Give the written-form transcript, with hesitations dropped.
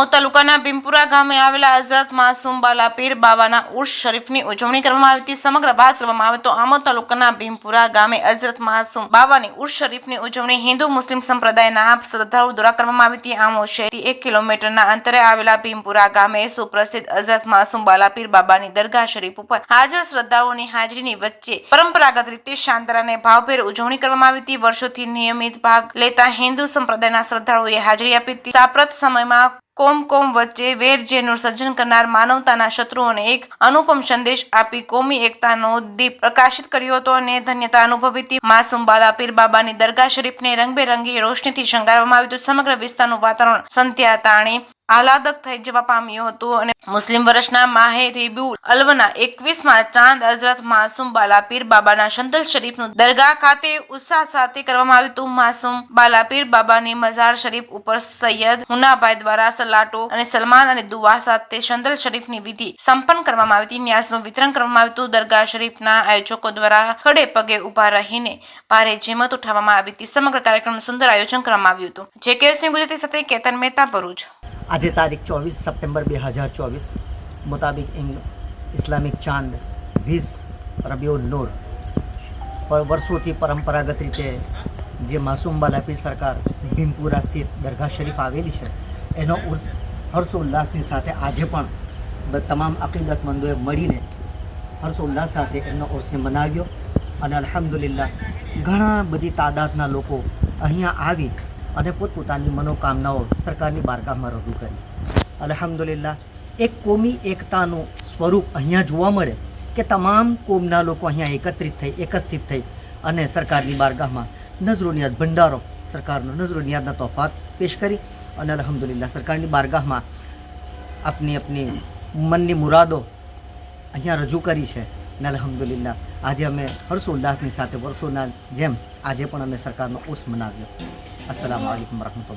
આમોદ તાલુકાના ભીમપુરા ગામે આવેલા હઝરત માસૂમ બાલા પીર બાબાના ઉર્સ શરીફની ઉજવણી કરવામાં આવી હતી। સમગ્ર વાત કરવામાં આવે તો આમોદ તાલુકાના ભીમપુરા ગામે હઝરત માસૂમ બાબાની ઉર્સ શરીફની ઉજવણી હિન્દુ મુસ્લિમ સંપ્રદાયના શ્રદ્ધાળુ દ્વારા કરવામાં આવી હતી। આમોદ શહેરથી 1 કિલોમીટરના અંતરે આવેલા ભીમપુરા ગામે સુપ્રસિદ્ધ હઝરત માસૂમ બાલા પીર બાબાની દરગાહ શરીફ ઉપર હાજર શ્રદ્ધાળુઓની હાજરીની વચ્ચે પરંપરાગત રીતે શાનદાર અને ભાવભેર ઉજવણી કરવામાં આવી હતી। વર્ષોથી નિયમિત ભાગ લેતા હિન્દુ સંપ્રદાયના શ્રદ્ધાળુઓએ હાજરી આપી હતી। સાંપ્રત સમયમાં કોમ વચ્ચે વેરઝેરનું સર્જન કરનાર માનવતાના શત્રુઓને એક અનુપમ સંદેશ આપી કોમી એકતાનો દીપ પ્રકાશિત કર્યો હતો અને ધન્યતા અનુભવી હતી। માસૂમ બાલા પીર બાબાની દરગાહ શરીફને રંગબેરંગી રોશનીથી શણગારવામાં આવ્યું હતું। સમગ્ર વિસ્તારનું વાતાવરણ સંધ્યા તાણી આહલાદક થઈ જવા પામ્યું હતું અને મુસ્લિમ વર્ષના માહે રબીઉલ અવ્વલના 21મા ચાંદ હઝરત માસૂમ બાલા પીર બાબાના શંતલ શરીફનું દરગાહ ખાતે ઉત્સાહ સાથે કરવામાં આવ્યું હતું। માસૂમ બાલા પીર બાબાની મઝાર શરીફ ઉપર સૈયદ મુન્નાભાઈ દ્વારા સલાટો અને સલમાન અને દુઆ સાથે શંતલ શરીફની વિધિ સંપન્ન કરવામાં આવી હતી। ન્યાસનું વિતરણ કરવામાં આવ્યું હતું। દરગાહ શરીફના આયોજકો દ્વારા ખડે પગે ઉભા રહીને ભારે જહેમત ઉઠાવવામાં આવી હતી। સમગ્ર કાર્યક્રમનું સુંદર આયોજન કરવામાં આવ્યું હતું। જેકેએસની ગુજરાતી સાથે કેતન મહેતા, ભરૂચ। આજે તારીખ 24 સપ્ટેમ્બર 2024 મુતાબિક ઇસ્લામિક ચાંદ 20 રબીઉલ નૂર વર્ષોથી પરંપરાગત રીતે જે માસૂમ બાલા પીર સરકાર ભીમપુરા સ્થિત દરગાહ શરીફ આવેલી છે એનો ઉર્સ હર્ષોલ્લાસની સાથે આજે પણ તમામ અકીદતમંદોએ મળીને હર્ષોલ્લાસ સાથે એમનો ઉર્સને મનાવ્યો અને અલ્હમ્દુલિલ્લાહ ઘણા બધી તાદાદના લોકો અહીંયા આવી અને પોતપોતાની મનોકામનાઓ સરકારની બારગાહમાં રજૂ કરી। અલ્હમ્દુલિલ્લાહ એક કોમી એકતાનું સ્વરૂપ અહીંયા જોવા મળે કે તમામ કોમના લોકો અહીંયા એકત્રિત થઈ અને સરકારની બારગાહમાં નઝરોનિયાદ ભંડારો સરકારનો નઝરોનિયાદના તોફાત પેશ કરી અને અલ્હમ્દુલિલ્લાહ સરકારની બારગાહમાં આપની મનની મુરાદો અહીંયા રજૂ કરી છે અને અલ્હમ્દુલિલ્લાહ આજે અમે હર્ષોલ્લાસની સાથે વર્ષોના જેમ આજે પણ અમે સરકારનો ઉર્સ મનાવ્યો। अस्सलामु अलैकुम वरहमतुल्लाह।